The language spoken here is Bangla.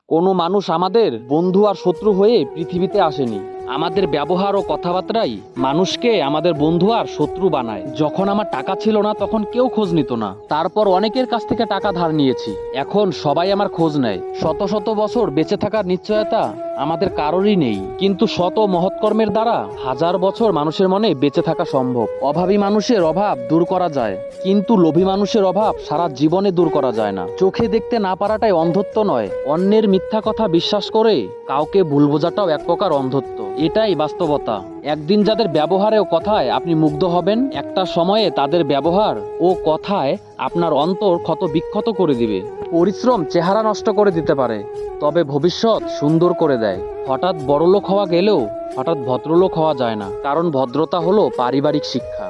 কোনো মানুষ আমাদের বন্ধু আর শত্রু হয়ে পৃথিবীতে আসেনি। আমাদের ব্যবহার ও কথাবার্তাই মানুষকে আমাদের বন্ধু আর শত্রু বানায়। যখন আমার টাকা ছিল না তখন কেউ খোঁজ নিত না, তারপর অনেকের কাছ থেকে টাকা ধার নিয়েছি, এখন সবাই আমার খোঁজ নেয়। শত শত বছর বেঁচে থাকার নিশ্চয়তা আমাদের কারোরই নেই, কিন্তু শত মহৎকর্মের দ্বারা হাজার বছর মানুষের মনে বেঁচে থাকা সম্ভব। অভাবী মানুষের অভাব দূর করা যায়, কিন্তু লোভী মানুষের অভাব সারা জীবনে দূর করা যায় না। চোখে দেখতে না পারাটাই অন্ধত্ব নয়, অন্যের মিথ্যা কথা বিশ্বাস করে কাউকে ভুল বোঝাটাও এক প্রকার অন্ধত্ব। এটাই বাস্তবতা। একদিন যাদের ব্যবহারে ও কথায় আপনি মুগ্ধ হবেন, একটা সময়ে তাদের ব্যবহার ও কথায় আপনার অন্তর ক্ষত বিক্ষত করে দিবে। পরিশ্রম চেহারা নষ্ট করে দিতে পারে, তবে ভবিষ্যৎ সুন্দর করে দেয়। হঠাৎ বড়লোক হওয়া গেলেও হঠাৎ ভদ্রলোক হওয়া যায় না, কারণ ভদ্রতা হলো পারিবারিক শিক্ষা।